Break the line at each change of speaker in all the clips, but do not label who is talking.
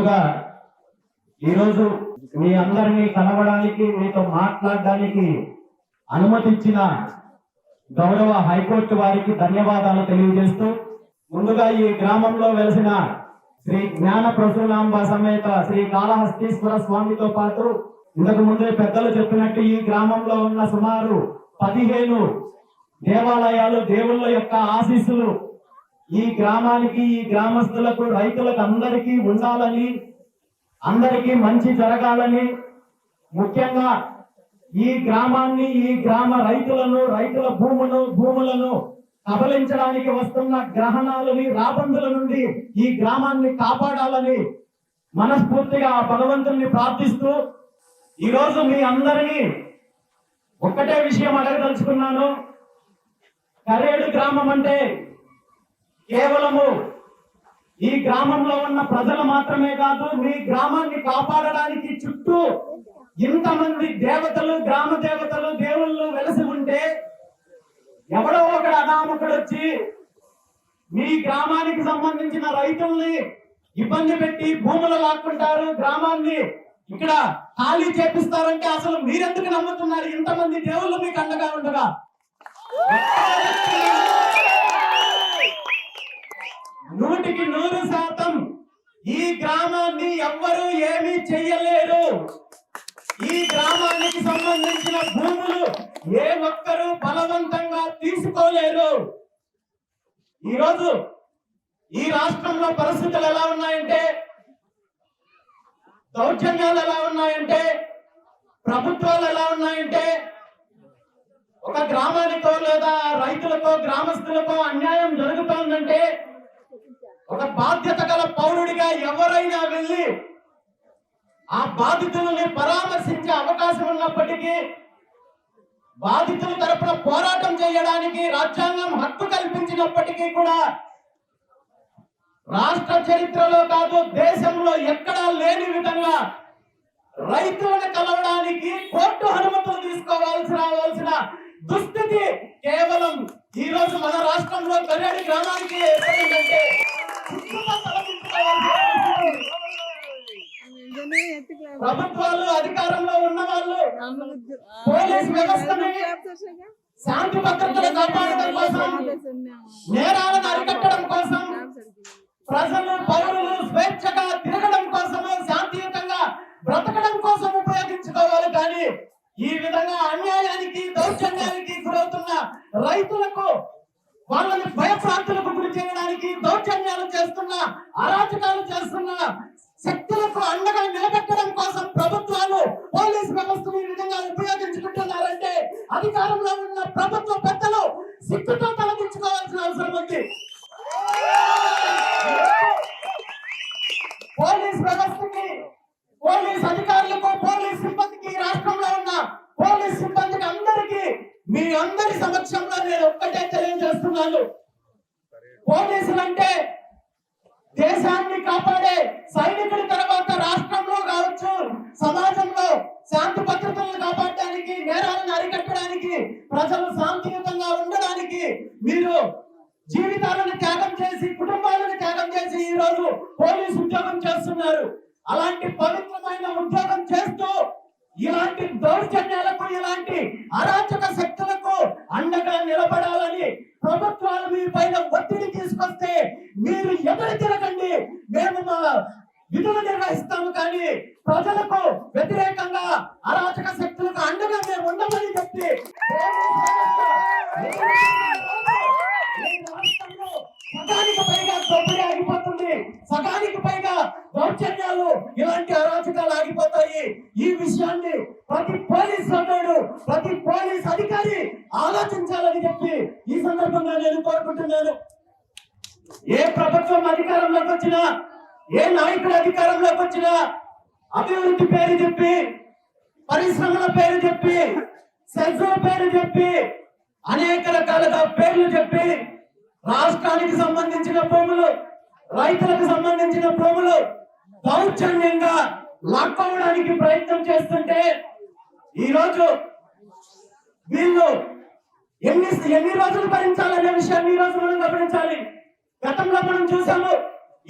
ముందుగా ఈరోజు మీ అందరినీ కలవడానికి, మీతో మాట్లాడడానికి అనుమతించిన గౌరవ హైకోర్టు వారికి ధన్యవాదాలు తెలియజేస్తూ, ముందుగా ఈ గ్రామంలో వెలిసిన శ్రీ జ్ఞాన ప్రసూనాంబ సమేత శ్రీ కాళహస్తీశ్వర స్వామితో పాటు ఇంతకు ముందే పెద్దలు చెప్పినట్టు ఈ గ్రామంలో ఉన్న సుమారు 15 దేవాలయాలు, దేవుళ్ళ యొక్క ఆశీస్సులు ఈ గ్రామానికి, ఈ గ్రామస్తులకు, రైతులకు అందరికీ ఉండాలని, అందరికీ మంచి జరగాలని, ముఖ్యంగా ఈ గ్రామాన్ని, ఈ గ్రామ రైతులను, రైతుల భూములను కబలించడానికి వస్తున్న గ్రహణాలని, రాబందుల నుండి ఈ గ్రామాన్ని కాపాడాలని మనస్ఫూర్తిగా భగవంతుని ప్రార్థిస్తూ ఈరోజు మీ అందరినీ ఒక్కటే విషయం అడగదలుచుకున్నాను. కరేడు గ్రామం అంటే కేవలము ఈ గ్రామంలో ఉన్న ప్రజలు మాత్రమే కాదు, మీ గ్రామాన్ని కాపాడడానికి చుట్టూ ఇంతమంది దేవతలు, గ్రామ దేవతలు, దేవుళ్ళు వెలసి ఉంటే ఎవడో ఒకడు అనామకుడు వచ్చి మీ గ్రామానికి సంబంధించిన రైతుల్ని ఇబ్బంది పెట్టి భూములు లాక్కుంటారు, గ్రామాన్ని ఇక్కడ ఖాళీ చేపిస్తారంటే అసలు మీరెందుకు నమ్ముతున్నారు? ఇంతమంది దేవుళ్ళు మీకు అండగా ఉండగా 100% ఈ గ్రామాన్ని ఎవ్వరూ ఏమీ చెయ్యలేరు. ఈ గ్రామానికి సంబంధించిన భూములు ఏ ఒక్కరూ బలవంతంగా తీసుకోలేరు. ఈరోజు ఈ రాష్ట్రంలో పరిస్థితులు ఎలా ఉన్నాయంటే, దౌర్జన్యాలు ఎలా ఉన్నాయంటే, ప్రభుత్వాలు ఎలా ఉన్నాయంటే, ఒక గ్రామానికో లేదా రైతులకో, గ్రామస్తులకో అన్యాయం జరుగుతోందంటే ఒక బాధ్యత గల పౌరుడిగా ఎవరైనా వెళ్ళి ఆ బాధితులని పరామర్శించే అవకాశం ఉన్నప్పటికీ, బాధితుల తరపున పోరాటం చేయడానికి రాజ్యాంగం హక్కు కల్పించినప్పటికీ కూడా రాష్ట్ర చరిత్రలో కాదు, దేశంలో ఎక్కడా లేని విధంగా రైతులను కలవడానికి కోర్టు అనుమతులు తీసుకోవాల్సిన దుస్థితి కేవలం ఈ రోజు మన రాష్ట్రంలో కరేడు గ్రామానికి ఏర్పడిందంటే ప్రభుత్వాలు, అధికారంలో ఉన్న వాళ్ళు పోలీస్ వ్యవస్థని శాంతి భద్రతలు కాపాడడం కోసం, నేరాలను అరికట్టడం కోసం, ప్రజలు, పౌరులు స్వేచ్ఛగా తిరగడం కోసము, శాంతియుతంగా బ్రతకడం కోసం ఉపయోగించుకోవాలి. కానీ ఈ విధంగా అన్యాయానికి, దౌర్జన్యానికి గురవుతున్న రైతులకు, వాళ్ళని భయప్రాంతులకు గురి చేయడానికి దౌర్జన్యాలు చేస్తున్న, అరాచకాలు చేస్తున్న శక్తులకు అండగా నిలబెట్టడం కోసం ప్రభుత్వాలు, పోలీస్ వ్యవస్థను ఈ విధంగా ఉపయోగించుకుంటున్నారంటే అధికారంలో ఉన్న ప్రభుత్వ పెద్దలు సిగ్గుతో తలదించుకోవాల్సిన అవసరం ఉంది. పోలీస్ వ్యవస్థకి, పోలీస్ అధికారులకు, పోలీస్ సిబ్బందికి, రాష్ట్రంలో ఉన్న పోలీస్ సిబ్బందికి అందరికీ మీ అందరి సమక్షంలో నేను ఒక్కటే తెలియజేస్తున్నాను. పోలీసులు అంటే దేశాన్ని కాపాడే సైనికుల తర్వాత రాష్ట్రంలో కావచ్చు, సమాజంలో శాంతి భద్రతలను కాపాడడానికి, నేరాలను అరికట్టడానికి, ప్రజలు శాంతియుతంగా ఉండడానికి మీరు జీవితాలను త్యాగం చేసి, కుటుంబాలను త్యాగం చేసి ఈ రోజు పోలీసు ఉద్యోగం చేస్తున్నారు. అలాంటి పవిత్రమైన ఉద్యోగం చేస్తూ ఇలాంటి దౌర్జన్యాలకు, ఇలాంటి అరాచక శక్తులకు అండగా నిలబడాలని ప్రభుత్వాలు మీ పైన ఒత్తిడి తీసుకొస్తే మీరు ఎదురు తిరగండి. మేము మా విధులు నిర్వహిస్తాము, కానీ ప్రజలకు వ్యతిరేకంగా, అరాచక శక్తులకు అండగా మేము ఉండమని చెప్పి సగానికి పైగా దోపిడీ ఆగిపోతుంది, సగానికి పైగా దౌర్జన్యాలు, ఇలాంటి అరాచకాలు ఆగిపోతాయి. ఈ విషయాన్ని ప్రతి పోలీస్ సోదరుడు, ప్రతి పోలీస్ అధికారి ఆలోచించాలని చెప్పి ఈ సందర్భంగా నేను కోరుకుంటున్నాను. ఏ ప్రభుత్వం అధికారంలోకి వచ్చినా, ఏ నాయకుడు అధికారంలోకి వచ్చినా అభివృద్ధి పేరు చెప్పి, పరిశ్రమల పేరు చెప్పి, సెల్ఫోల పేరు చెప్పి, అనేక రకాలుగా పేర్లు చెప్పి రాష్ట్రానికి సంబంధించిన భూములు, రైతులకు సంబంధించిన భూములు దౌర్జన్యంగా లాక్కోవడానికి ప్రయత్నం చేస్తుంటే ఈరోజు వీళ్ళు ఎన్ని రోజులు భరించాలనే విషయాన్ని ఈ రోజు మనం గమనించాలి. గతంలో మనం చూసాము,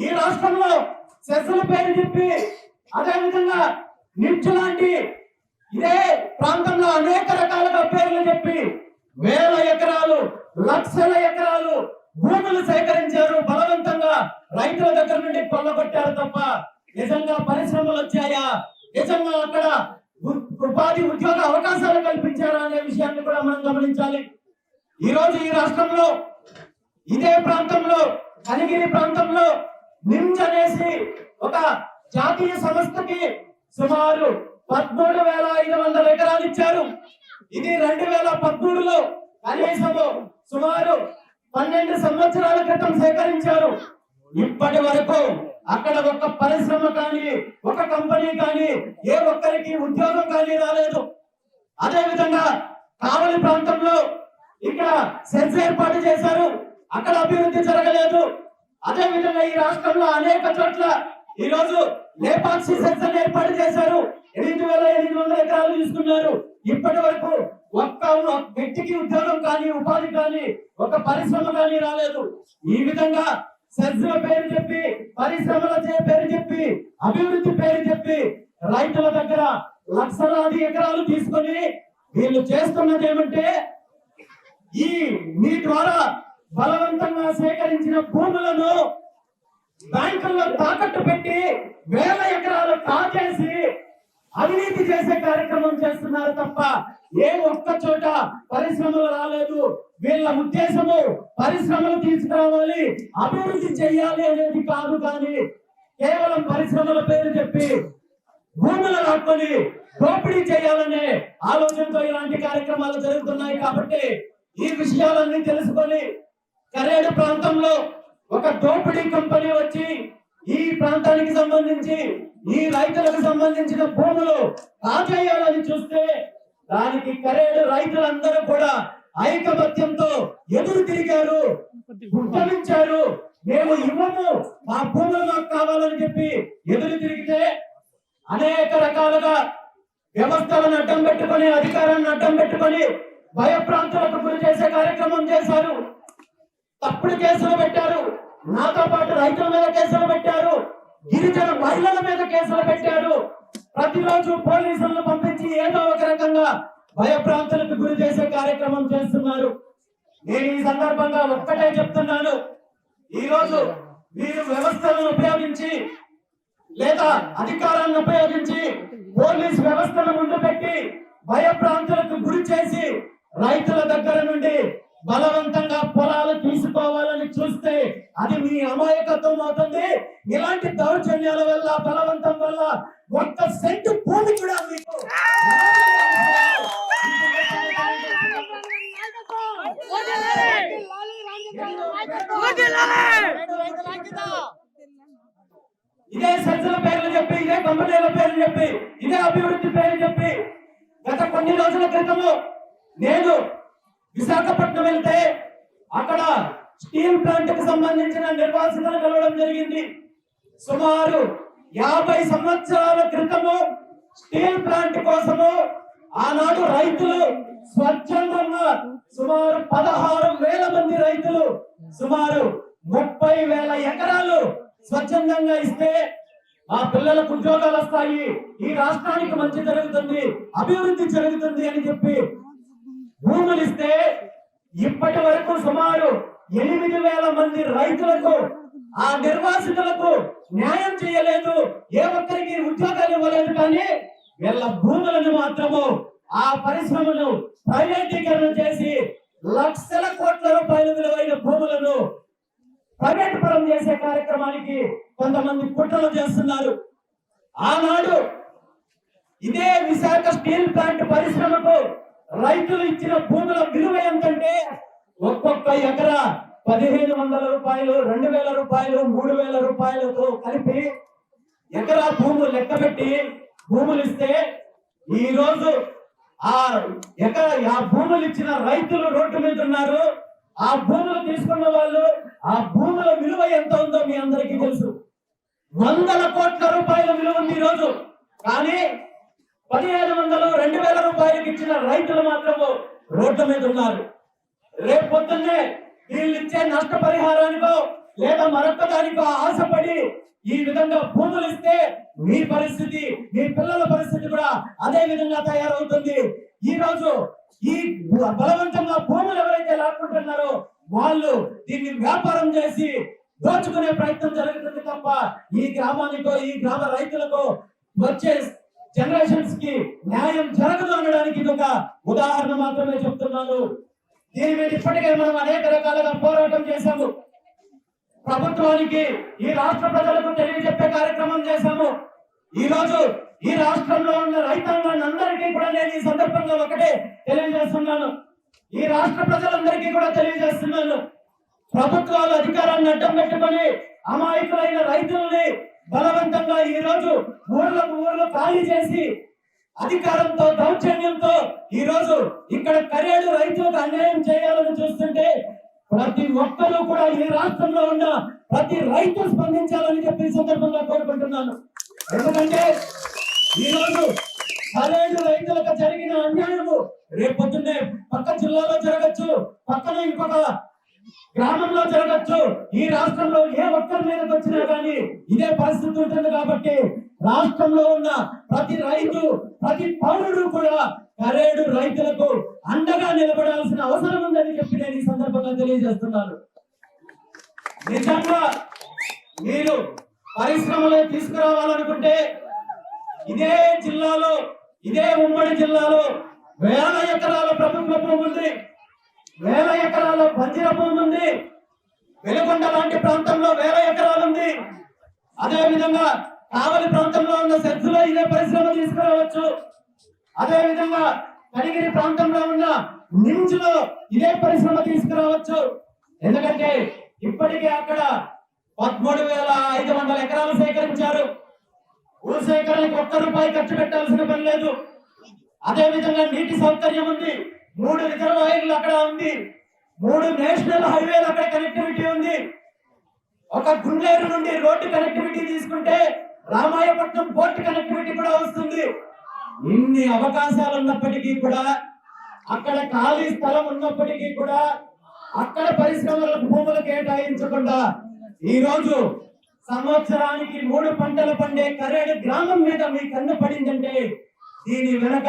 ఈ రాష్ట్రంలో సెస్సుల పేరు చెప్పి, అదే విధంగా నిప్చు లాంటి ఇదే ప్రాంతంలో అనేక రకాలుగా పేర్లు చెప్పి వేల ఎకరాలు, లక్షల ఎకరాలు భూములు సేకరించారు. బలవంతంగా రైతుల దగ్గర నుండి కొల్లగొట్టారు తప్ప నిజంగా పరిశ్రమలు వచ్చాయా, నిజంగా అక్కడ ఉపాధి ఉద్యోగ అవకాశాలు కల్పించారా అనే విషయాన్ని కూడా మనం గమనించాలి. ఈ రోజు ఈ రాష్ట్రంలో ఇదే ప్రాంతంలో కనిగిరి ప్రాంతంలో నిమ్స్ అనేసి ఒక జాతీయ సంస్థకి సుమారు 13,500 ఎకరాలు ఇచ్చారు. ఇది 2013లో కనీసము సుమారు 12 సంవత్సరాల క్రితం సేకరించారు. ఇప్పటి వరకు అక్కడ ఒక పరిశ్రమ కానీ, ఒక కంపెనీ కానీ, ఏ ఒక్కరికి ఉద్యోగం కానీ రాలేదు. అదే విధంగా కావలి ప్రాంతంలో ఇక్కడ సెస్ ఏర్పాటు చేశారు, అక్కడ అభివృద్ధి జరగలేదు. అదే విధంగా ఈ రాష్ట్రంలో అనేక చోట్ల ఈ రోజు లేపాక్షి సెస్ ఏర్పాటు చేశారు, 8,800 ఎకరాలు తీసుకున్నారు. ఇప్పటి వరకు ఒక్క వ్యక్తికి ఉద్యోగం కానీ, ఉపాధి కానీ, ఒక పరిశ్రమ కానీ రాలేదు. ఈ విధంగా సెస్ల పేరు చెప్పి, పరిశ్రమల పేరు చెప్పి, అభివృద్ధి పేరు చెప్పి రైతుల దగ్గర లక్షలాది ఎకరాలు తీసుకొని వీళ్ళు చేస్తున్నది ఏమంటే, ఈ మీ ద్వారా బలవంతంగా సేకరించిన భూములను బ్యాంకుల్లో తాకట్టు పెట్టి వేల ఎకరాలు కాజేసి అవినీతి చేసే కార్యక్రమం చేస్తున్నారు తప్ప ఏ ఒక్క చోట పరిశ్రమలు రాలేదు. వీళ్ళ ఉద్దేశము పరిశ్రమలు తీసుకురావాలి, అభివృద్ధి చేయాలి అనేది కాదు, కానీ కేవలం పరిశ్రమల పేరు చెప్పి భూములు లాక్కొని దోపిడీ చేయాలనే ఆలోచనతో ఇలాంటి కార్యక్రమాలు జరుగుతున్నాయి. కాబట్టి ఈ విషయాలన్నీ తెలుసుకొని కరేడు ప్రాంతంలో ఒక దోపిడీ కంపెనీ వచ్చి ఈ ప్రాంతానికి సంబంధించి ఈ రైతులకు సంబంధించిన భూములు కాజేయాలని చూస్తే దానికి కరేడు రైతులందరూ కూడా ఐకమత్యంతో ఎదురు తిరిగారు, ఉద్యమించారు. మేము ఇవ్వము, మా భూములు మాకు కావాలని చెప్పి ఎదురు తిరిగితే అనేక రకాలుగా వ్యవస్థలను అడ్డం పెట్టుకొని, అధికారాన్ని అడ్డం పెట్టుకొని భయప్రాంతాలకు గురి చేసే కార్యక్రమం చేశారు. తప్పుడు కేసులు పెట్టారు, నాతో పాటు రైతుల మీద కేసులు పెట్టారు, గిరిజన మహిళల మీద కేసులు పెట్టారు. ప్రతిరోజు పోలీసులను పంపించి ఏదో ఒక రకంగా భయప్రాంతాలకు గురి చేసే కార్యక్రమం చేస్తున్నారు. నేను ఈ సందర్భంగా ఒక్కటే చెప్తున్నాను, ఈ రోజు మీరు వ్యవస్థలను ఉపయోగించి లేదా అధికారాన్ని ఉపయోగించి పోలీస్ వ్యవస్థను ముందు పెట్టి భయప్రాంతాలకు గురి చేసి రైతుల దగ్గర నుండి బలవంతంగా పొలాలు తీసుకోవాలని చూస్తే అది మీ అమాయకత్వం అవుతుంది. ఇలాంటి దౌర్జన్యాల వల్ల, బలవంతం వల్ల ఒక్క సెంటు భూమి కూడా మీకు ఇదే సంచుల పేర్లు చెప్పి, ఇదే కంపెనీల పేర్లు చెప్పి, ఇదే అభివృద్ధి పేరు చెప్పి గత కొన్ని రోజుల క్రితము నేను విశాఖపట్నం వెళ్తే అక్కడ స్టీల్ ప్లాంట్ కు సంబంధించిన నిర్వాసితులను కలవడం జరిగింది. సుమారు 50 సంవత్సరాల క్రితము స్టీల్ ప్లాంట్ కోసము ఆనాడు రైతులు స్వచ్ఛందంగా సుమారు 16,000 మంది రైతులు సుమారు 30,000 ఎకరాలు స్వచ్ఛందంగా ఇస్తే ఆ పిల్లలకు ఉద్యోగాలు వస్తాయి, ఈ రాష్ట్రానికి మంచి జరుగుతుంది, అభివృద్ధి జరుగుతుంది అని చెప్పి భూములు ఇస్తే ఇప్పటి వరకు సుమారు 8,000 మంది రైతులకు, ఆ నిర్వాసితులకు న్యాయం చేయలేదు, ఏ ఒక్కరికి ఉద్యోగాలు ఇవ్వలేదు. కానీ వీళ్ళ భూములను మాత్రము ఆ పరిశ్రమను ప్రైవేటీకరణ చేసి లక్షల కోట్ల రూపాయల విలువైన భూములను ప్రైవేట్ పరం చేసే కార్యక్రమానికి కొంతమంది కుట్రలు చేస్తున్నారు. ఆనాడు ఇదే విశాఖ స్టీల్ ప్లాంట్ పరిశ్రమకు రైతులు ఇచ్చిన భూముల విలువ ఎంతంటే ఒక్కొక్క ఎకరా 1,500 రూపాయలు, 2,000 రూపాయలు, 3,000 రూపాయలతో కలిపి ఎకరా భూములు లెక్క పెట్టి భూములు ఇస్తే ఈ రోజు ఆ భూములు ఇచ్చిన రైతులు రోడ్డు మీద ఉన్నారు. ఆ భూములు తీసుకున్న వాళ్ళు, ఆ భూముల విలువ ఎంత ఉందో మీ అందరికీ తెలుసు. 100 కోట్ల రూపాయల విలువ ఉంది ఈ రోజు. కానీ 1,500, 2,000 రూపాయలకి ఇచ్చిన రైతులు మాత్రము రోడ్ల మీద ఉన్నారు. రేపు పొద్దున్నే వీళ్ళు ఇచ్చే నష్టపరిహారానికో లేదా మరొక దానికో ఆశపడి ఈ విధంగా భూములు ఇస్తే మీ పరిస్థితి, మీ పిల్లల పరిస్థితి కూడా అదే విధంగా తయారవుతుంది. ఈ రోజు ఈ బలవంతంగా భూములు ఎవరైతే లాక్కుంటున్నారో వాళ్ళు దీన్ని వ్యాపారం చేసి దోచుకునే ప్రయత్నం జరుగుతుంది తప్ప ఈ గ్రామానికో ఈ గ్రామ రైతులకు వచ్చే జనరేషన్స్ కి న్యాయం జరగదు అనడానికి ఇది ఒక ఉదాహరణ మాత్రమే చెప్తున్నాను. దీని మీద ఇప్పటికే మనం అనేక రకాలుగా పోరాటం చేశాము. ప్రభుత్వానికి ఈ రాష్ట్ర ప్రజలకు తెలియజెప్పే కార్యక్రమం చేశాము. ఈ రోజు ఈ రాష్ట్రంలో ఉన్న రైతాంగాన్ని అందరికీ కూడా నేను ఈ సందర్భంగా ఒకటే తెలియజేస్తున్నాను. ఈ రాష్ట్ర ప్రజలందరికీ కూడా తెలియజేస్తున్నాను. ప్రభుత్వాలు అధికారాన్ని అడ్డం పెట్టుకొని అమాయకులైన రైతుల్ని బలవంతంగా ఈ రోజు ఊర్లు ఖాళీ చేసి అధికారంతో దౌర్జన్యంతో ఈ రోజు ఇక్కడ కరేడు రైతులకు అన్యాయం చేయాలని చూస్తుంటే ప్రతి ఒక్కరూ కూడా ఈ రాష్ట్రంలో ఉన్న ప్రతి రైతు స్పందించాలని చెప్పి సందర్భంగా కోరుకుంటున్నాను. ఎందుకంటే ఈ రోజు కరేడు రైతులకు జరిగిన అన్యాయము రేపొద్దున్నే పక్క జిల్లాలో జరగచ్చు, పక్కన ఇంకొక గ్రామంలో జరగచ్చు. ఈ రాష్ట్రంలో ఏ ఒక్కరి మీదకి వచ్చినా కానీ ఇదే పరిస్థితి ఉంటుంది. కాబట్టి రాష్ట్రంలో ఉన్న ప్రతి రైతు, ప్రతి పౌరుడు కూడా కరేడు రైతులకు అండగా నిలబడాల్సిన అవసరం ఉందని చెప్పి నేను ఈ సందర్భంగా తెలియజేస్తున్నాను. నిజంగా మీరు పరిశ్రమలు తీసుకురావాలనుకుంటే ఇదే జిల్లాలో, ఇదే ఉమ్మడి జిల్లాలో వేల ఎకరాల ప్రభుత్వ భూమి ఉంది, వేల ఎకరాల బంజర భూమి ఉంది, వెలుగొండ లాంటి ప్రాంతంలో వేల ఎకరాలు ఉంది. అదే విధంగా కావలి ప్రాంతంలో ఉన్న సెర్సులో ఇదే పరిశ్రమ తీసుకురావచ్చు. అదే విధంగా కడిగిరి ప్రాంతంలో ఉన్న నిమ్స్లో ఇదే పరిశ్రమ తీసుకురావచ్చు. ఎందుకంటే ఇప్పటికే అక్కడ 13,500 ఎకరాలు సేకరించారు. భూ సేకరణకు ₹1 ఖర్చు పెట్టాల్సిన పని లేదు. అదే విధంగా నీటి సౌకర్యం ఉంది, 3 రిజర్వాయర్లు అక్కడ ఉంది, 3 నేషనల్ హైవేలు అక్కడ కనెక్టివిటీ ఉంది. ఒక గుండ్లేరు నుండి రోడ్డు కనెక్టివిటీ తీసుకుంటే రామాయపట్నం పోర్ట్ కనెక్టివిటీ కూడా వస్తుంది. ఇన్ని అవకాశాలు ఉన్నప్పటికీ కూడా, అక్కడ ఖాళీ స్థలం ఉన్నప్పటికీ కూడా అక్కడ పరిశ్రమలకు భూములు కేటాయించకుండా ఈ రోజు సంవత్సరానికి 3 పంటలు పండే కరేడు గ్రామం మీద మీ కన్ను పడిందంటే దీని వెనక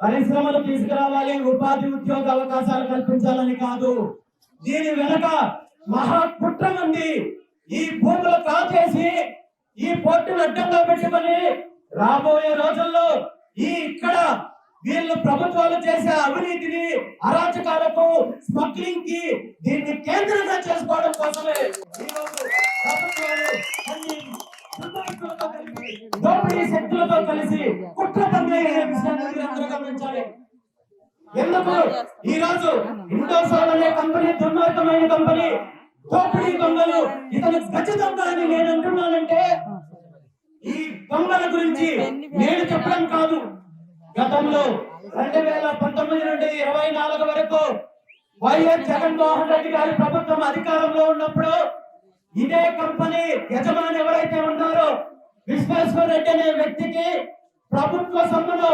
పరిశ్రమలు తీసుకురావాలి, ఉపాధి ఉద్యోగ అవకాశాలు కల్పించాలని కాదు. దీని వెనక మహా కుట్ర ఉంది. ఈ భూములు కాచేసి ఈ పోర్టును అడ్డంగా పెట్టుకొని రాబోయే రోజుల్లో ఇక్కడ వీళ్ళు ప్రభుత్వాలు చేసే అవినీతిని, అరాచకాలకు, స్మగ్లింగ్ కి దీన్ని కేంద్రంగా చేసుకోవడం కోసమే ఈరోజు ప్రభుత్వాలు దోపిడీ శక్తులతో కలిసి కుట్ర పనిచేసే విషయాన్ని అందరూ గమనించాలి. ఎందుకు ఈ రోజు ఇండోసాల్ అనే కంపెనీ దుర్మార్గమైన కంపెనీ, దోపిడీ దొంగలు, ఇతను ఖచ్చితంగా అని నేను అంటున్నానంటే ఈ దొంగల గురించి నేను చెప్పడం కాదు. గతంలో 2019 నుండి 24 వరకు వైఎస్ జగన్మోహన్ రెడ్డి గారి ప్రభుత్వం అధికారంలో ఉన్నప్పుడు ఇదే కంపెనీ యజమాని ఎవరైతే ఉన్నారో విశ్వేశ్వర రెడ్డి అనే వ్యక్తికి ప్రభుత్వ సొమ్మును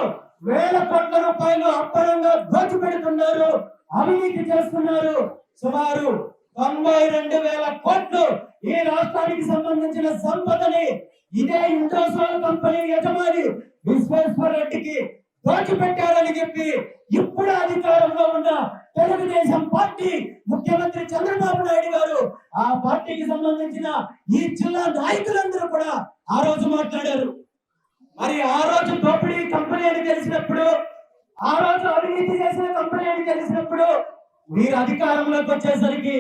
వేల కోట్ల రూపాయలు అప్పనంగా దోచిపెడుతున్నారు, అవినీతి చేస్తున్నారు. సుమారు 92,000 కోట్లు ఈ రాష్ట్రానికి సంబంధించిన సంపదని ఇదే ఇండోసాల్ కంపెనీ యజమాని విశ్వేశ్వర రెడ్డికి దోచిపెట్టారని చెప్పి ఇప్పుడు అధికారంలో ఉన్న తెలుగుదేశం పార్టీ ముఖ్యమంత్రి చంద్రబాబు నాయుడు గారు, ఆ పార్టీకి సంబంధించిన ఈ జిల్లా నాయకులందరూ కూడా ఆ రోజు మాట్లాడారు. మరి ఆ రోజు దోపిడీ కంపెనీ అని తెలిసినప్పుడు, ఆ రోజు అవినీతి చేసిన కంపెనీ అని తెలిసినప్పుడు మీరు అధికారంలోకి వచ్చేసరికి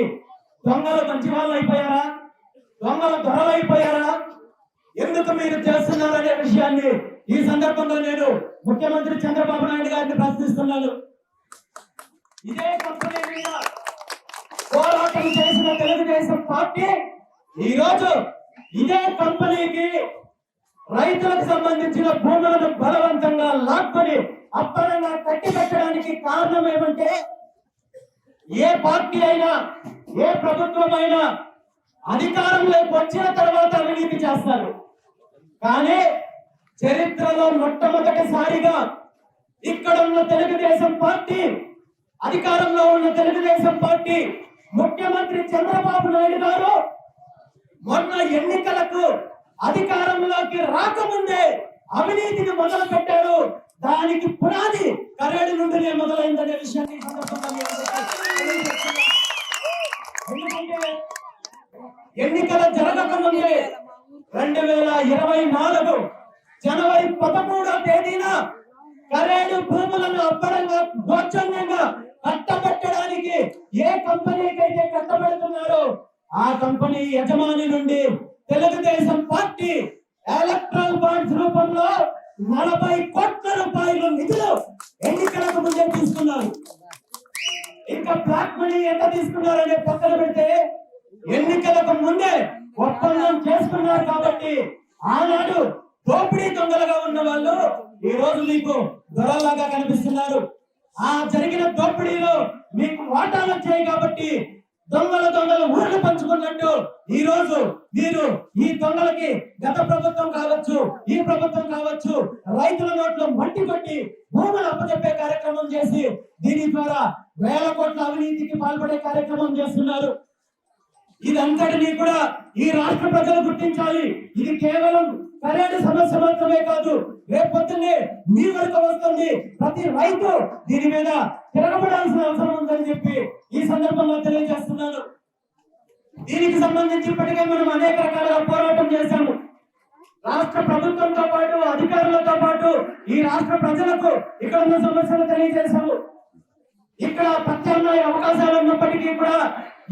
దొంగలు మంచి వాళ్ళు అయిపోయారా, దొంగలు దొరలు అయిపోయారా? ఎందుకు మీరు చేస్తున్నారనే విషయాన్ని ఈ సందర్భంగా నేను ముఖ్యమంత్రి చంద్రబాబు నాయుడు గారిని ప్రశ్నిస్తున్నాను. ఇదే కంపెనీ మీద పోరాటం చేసిన తెలుగుదేశం పార్టీ ఈ రోజు ఇదే కంపెనీకి రైతులకు సంబంధించిన భూములను బలవంతంగా లాక్కొని అప్పనంగా కట్టి పెట్టడానికి కారణం ఏమంటే, ఏ పార్టీ అయినా, ఏ ప్రభుత్వం అయినా అధికారంలోకి వచ్చిన తర్వాత అవినీతి చేస్తారు. కానీ చరిత్రలో మొట్టమొదటిసారిగా ఇక్కడ ఉన్న తెలుగుదేశం పార్టీ, అధికారంలో ఉన్న తెలుగుదేశం పార్టీ ముఖ్యమంత్రి చంద్రబాబు నాయుడు గారు అధికారంలోకి రాకముందే అవినీతిని మొదలు పెట్టారు. దానికి పునాది కరేడు నుండినే మొదలైందనే విషయాన్ని ఈ సందర్భంగా మీ అందరికీ తెలియజేస్తున్నాను. ఎందుకంటే ఎన్నికల జరగకముందే 2024 జనవరి 13వ తేదీన కరేడు భూములను అప్పడంగా దౌర్జన్యంగా కట్టబెట్టడానికి ఏ కంపెనీకి అయితే కట్టబెడుతున్నారో ఆ కంపెనీ యజమాని నుండి తెలుగుదేశం పార్టీ ఎలక్ట్రల్ బాండ్స్ రూపంలో 40 కోట్ల రూపాయలు నిధులు ఎన్నికలకు ముందే తీసుకున్నారు. ఇంకా బ్లాక్ మనీ ఎంత తీసుకున్నారనే పక్కన పెడితే ఎన్నికలకు ముందే ఒప్పందం చేసుకున్నారు. కాబట్టి ఆనాడు దోపిడీ దొంగలుగా ఉన్న వాళ్ళు ఈ రోజు మీకు దొరలాగా కనిపిస్తున్నారు. ఆ జరిగిన దోపిడీలో మీకు వాటాలు వచ్చాయి కాబట్టి దొంగలు ఊర్లు పంచుకున్నట్టు ఈ రోజు మీరు ఈ దొంగలకి గత ప్రభుత్వం కావచ్చు, ఈ ప్రభుత్వం కావచ్చు, రైతుల నోట్లో మట్టి కొట్టి భూములు అప్పచెప్పే కార్యక్రమం చేసి దీని ద్వారా వేల కోట్ల అవినీతికి పాల్పడే కార్యక్రమం చేస్తున్నారు. ఇదంతటినీ కూడా ఈ రాష్ట్ర ప్రజలు గుర్తించాలి. ఇది కేవలం కరేడు సమస్య మాత్రమే కాదు, రేపొద్దున్నే మీ వరకు వస్తుంది. ప్రతి రైతు దీని మీద తిరగబడాల్సిన అవసరం ఉందని చెప్పి ఈ సందర్భంగా తెలియజేస్తున్నాను. దీనికి సంబంధించి ఇప్పటికే మనం అనేక రకాలుగా పోరాటం చేశాము. రాష్ట్ర ప్రభుత్వంతో పాటు అధికారులతో పాటు ఈ రాష్ట్ర ప్రజలకు ఇక్కడ ఉన్న సమస్యలు తెలియజేశాము. ఇక్కడ ప్రత్యామ్నాయ అవకాశాలు ఉన్నప్పటికీ కూడా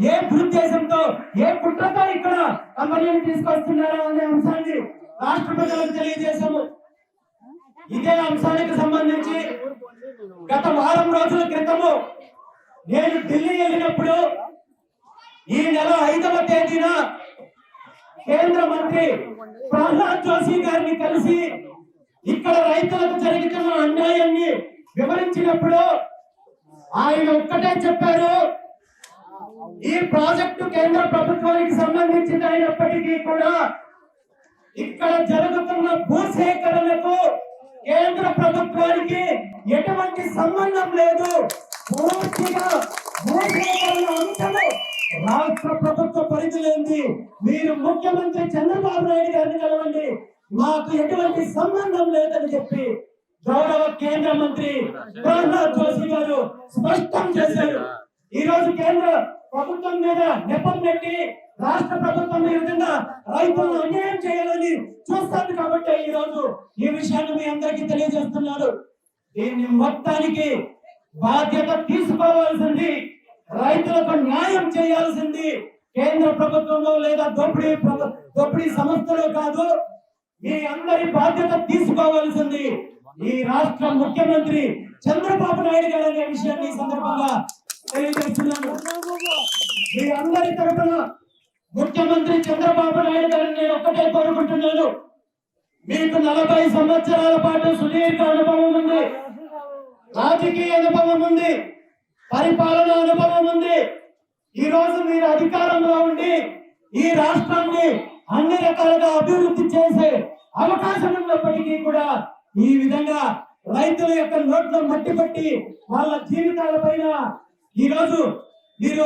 ఏ దురుద్దేశంతో ఏ కుట్రతో ఇక్కడ కంపెనీని తీసుకొస్తున్నారో అనే అంశాన్ని రాష్ట్ర ప్రజలకు తెలియజేశాము. ఇదే అంశానికి సంబంధించి గత వారం రోజుల క్రితము నేను ఢిల్లీ వెళ్ళినప్పుడు ఈ నెల 5వ తేదీన కేంద్ర మంత్రి ప్రహ్లాద్ జోషి గారిని కలిసి ఇక్కడ రైతులకు జరుగుతున్న అన్యాయాన్ని వివరించినప్పుడు ఆయన ఒక్కటే చెప్పారు, ఈ ప్రాజెక్టు కేంద్ర ప్రభుత్వానికి సంబంధించింది అయినప్పటికీ కూడా ఇక్కడ జరుగుతున్న భూసేకరణకు కేంద్ర ప్రభుత్వానికి ఎటువంటి సంబంధం లేదు. పూర్తిగా భూసేకరణ అంశము రాష్ట్ర ప్రభుత్వ పరిధిలోంది. మీరు ముఖ్యమంత్రి చంద్రబాబు నాయుడు గారిని కలవండి, మాకు ఎటువంటి సంబంధం లేదని చెప్పి గౌరవ కేంద్ర మంత్రి ప్రహ్లాద్ జోషి గారు స్పష్టం చేశారు. ఈ రోజు కేంద్ర ప్రభుత్వం మీద నెపం పెట్టి రాష్ట్ర ప్రభుత్వం ఈ విధంగా రైతులను అన్యాయం చేయాలని చూస్తారు. కాబట్టి ఈ రోజు ఈ విషయాన్ని మీ అందరికీ తెలియజేస్తున్నారు. దీన్ని మొత్తానికి బాధ్యత తీసుకోవాల్సింది, రైతులకు న్యాయం చేయాల్సింది కేంద్ర ప్రభుత్వంలో లేదా దోపిడీ సంస్థలో కాదు. మీ అందరి బాధ్యత తీసుకోవాల్సింది ఈ రాష్ట్ర ముఖ్యమంత్రి చంద్రబాబు నాయుడు గారు అనే విషయాన్ని ఈ సందర్భంగా తెలియజేస్తున్నాను. మీ అందరి తరఫున ముఖ్యమంత్రి చంద్రబాబు నాయుడు గారిని నేను ఒక్కటే కోరుకుంటున్నాను. మీకు 40 సంవత్సరాల పాటు సుదీర్ఘ అనుభవం ఉంది, రాజకీయ అనుభవం ఉంది, పరిపాలన అనుభవం ఉంది. ఈ రోజు మీరు అధికారంలో ఉండి ఈ రాష్ట్రాన్ని అన్ని రకాలుగా అభివృద్ధి చేసే అవకాశం ఉన్నప్పటికీ కూడా ఈ విధంగా రైతుల యొక్క నోట్లో మట్టి పట్టి వాళ్ళ జీవితాల పైన ఈ రోజు మీరు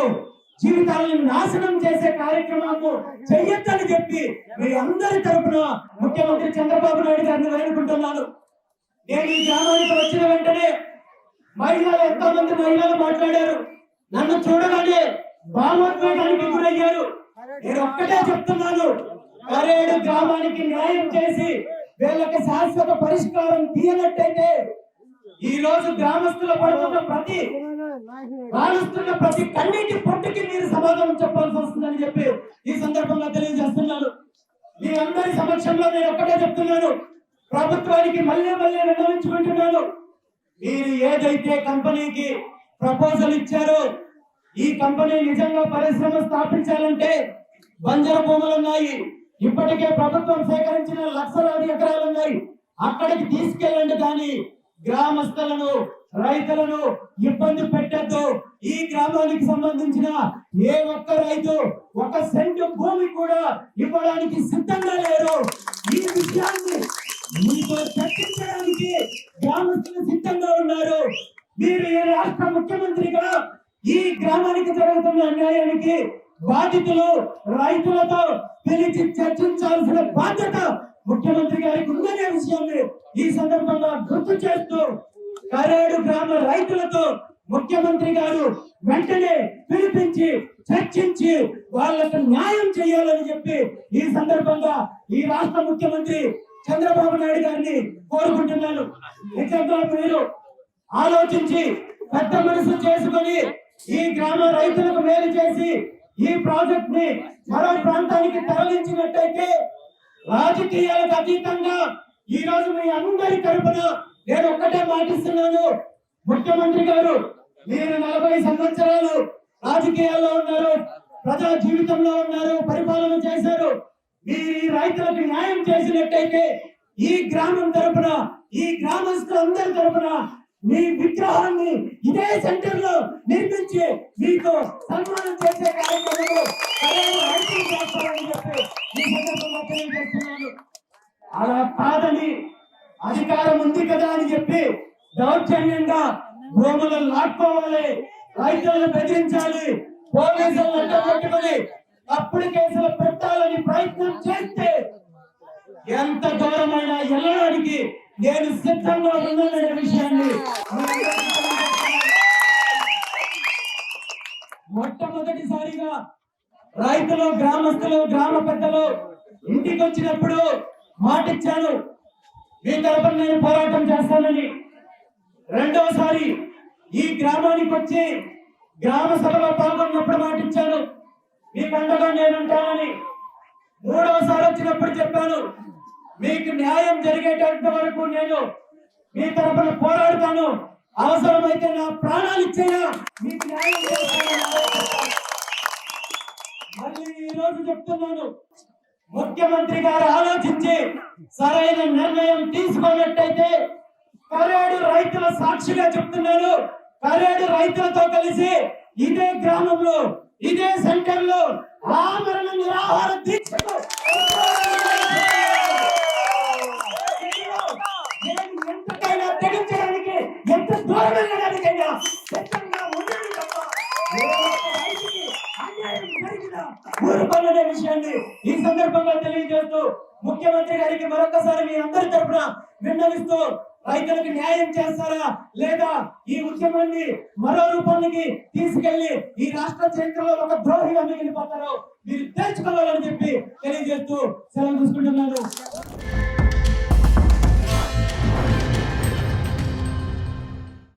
జీవితాలను నాశనం చేసే కార్యక్రమాలు చెయ్యొద్దని చెప్పి మీ అందరి తరపున ముఖ్యమంత్రి చంద్రబాబు నాయుడు గారిని వేడుకుంటున్నాను. నేను ఈ గ్రామానికి వచ్చిన వెంటనే ఎంతో మంది మహిళలు మాట్లాడారు. నన్ను చూడగానే భావోద్వేగానికి గురయ్యారు. నేను ఒక్కటే చెప్తున్నాను, కరేడు గ్రామానికి న్యాయం చేసి వీళ్ళకి శాశ్వత పరిష్కారం తీయనట్టయితే ఈ రోజు గ్రామస్తులు పడుతున్న ప్రతి కన్నీటి పొట్టుకి మీరు సమాధానం చెప్పాల్సి వస్తుందని చెప్పి ఈ సందర్భంగా తెలియజేస్తున్నాను. మీ అందరి సమక్షంలో నేను ఒక్కటే చెప్తున్నాను, ప్రభుత్వానికి మళ్ళీ విన్నవించుకుంటున్నాను. మీరు ఏదైతే కంపెనీకి ప్రపోజల్ ఇచ్చారో ఈ కంపెనీ నిజంగా పరిశ్రమ స్థాపించాలంటే బంజరు భూములు ఉన్నాయి, ఇప్పటికే ప్రభుత్వం సేకరించిన లక్షలాది ఎకరాలు ఉన్నాయి, అక్కడికి తీసుకెళ్ళండి. కానీ గ్రామస్తులను రైతులను ఇబ్బంది పెట్టద్దు. ఈ గ్రామానికి సంబంధించిన ఏ ఒక్క రైతు 1 సెంటు భూమి కూడా ఇవ్వడానికి సిద్ధంగా లేరు. ఈ విషయాన్ని మీతో చర్చించడానికి గ్రామస్తులు సిద్ధంగా ఉన్నారు. మీరు ఈ రాష్ట్ర ముఖ్యమంత్రిగా ఈ గ్రామానికి జరుగుతున్న అన్యాయానికి బాధితులు రైతులతో పిలిచి చర్చించాల్సిన బాధ్యత ముఖ్యమంత్రి గారికి ఉందనే విషయాన్ని ఈ సందర్భంగా గుర్తు చేస్తూ కరేడు గ్రామ రైతులతో ముఖ్యమంత్రి గారు వెంటనే పిలిపించి చర్చించి వాళ్ళకు న్యాయం చేయాలని చెప్పి ఈ సందర్భంగా ఈ రాష్ట్ర ముఖ్యమంత్రి చంద్రబాబు నాయుడు గారిని కోరుకుంటున్నాను. నిజంగా మీరు ఆలోచించి పెద్ద మనసు చేసుకొని ఈ గ్రామ రైతులకు మేలు చేసి ఈ ప్రాజెక్ట్ ని మరో ప్రాంతానికి తరలించినట్టయితే రాజకీయాలకు అతీతంగా ఈ రోజు మీ అందరి తరపున నేను ఒక్కటే మాటిస్తున్నాను. ముఖ్యమంత్రి గారు మీరు 40 సంవత్సరాలు రాజకీయాల్లో ఉన్నారు, ప్రజా జీవితంలో ఉన్నారు, పరిపాలన చేశారు. మీరు ఈ రైతులకు న్యాయం చేసినట్టయితే ఈ గ్రామం తరపున ఈ గ్రామస్తులందరి తరపున మీ విగ్రహాన్ని ఇదే సెంటర్ లో నిర్మించి మీకు సన్మానం చేసే కార్యక్రమం అలా కాదని అధికారం ఉంది కదా అని చెప్పి దౌర్జన్యంగా భూములను లాక్కోవాలి, రైతులను బెదిరించాలి, పోలీసులను అడ్డుపెట్టుకుని తప్పుడు కేసులు పెట్టాలని ప్రయత్నం చేస్తే ఎంత దూరమైనా వెళ్ళడానికి నేను సిద్ధంగా ఉన్నాననే విషయాన్ని మొట్టమొదటిసారిగా రైతులు గ్రామస్తులు గ్రామ పెద్దలు ఇంటికి వచ్చినప్పుడు మాటిచ్చాను మీ తరపున నేను పోరాటం చేస్తానని. రెండోసారి ఈ గ్రామానికి వచ్చి గ్రామ సభలో పాల్గొన్నప్పుడు మాటిచ్చాను మీకు అండగా నేను ఉంటానని. మూడోసారి వచ్చినప్పుడు చెప్పాను మీకు న్యాయం జరిగేటంత వరకు నేను మీ తరపున పోరాడతాను, అవసరమైతే నా ప్రాణాలు ఇచ్చేనా మీకు న్యాయం చేస్తాను. మళ్ళీ ఈ రోజు చెప్తున్నాను, ముఖ్యమంత్రి గారు ఆలోచించి సరైన నిర్ణయం తీసుకున్నట్టయితే కరేడు రైతుల సాక్షిగా చెప్తున్నాను, కరేడు రైతులతో కలిసి ఇదే గ్రామంలో ఇదే సెంటర్ లో ఆమరణ నిరాహార దీక్షలు ఎంతకైనా తెగించడానికి ఎంత దూరం వెళ్ళడానికైనా ఊరుకోలనే విషయాన్ని ఈ సందర్భంగా తెలియజేస్తూ ముఖ్యమంత్రి గారికి మరొకసారి మీ అందరి తరపున విన్నవిస్తూ రైతులకు న్యాయం చేస్తారా లేదా ఈ ఉద్యమాన్ని మరో రూపానికి తీసుకెళ్లి ఈ రాష్ట్ర చరిత్రలో ఒక ద్రోహిగా మిగిలిపోతారో మీరు తెలుసుకోవాలని చెప్పి తెలియజేస్తూ సెలవు తీసుకుంటున్నాను.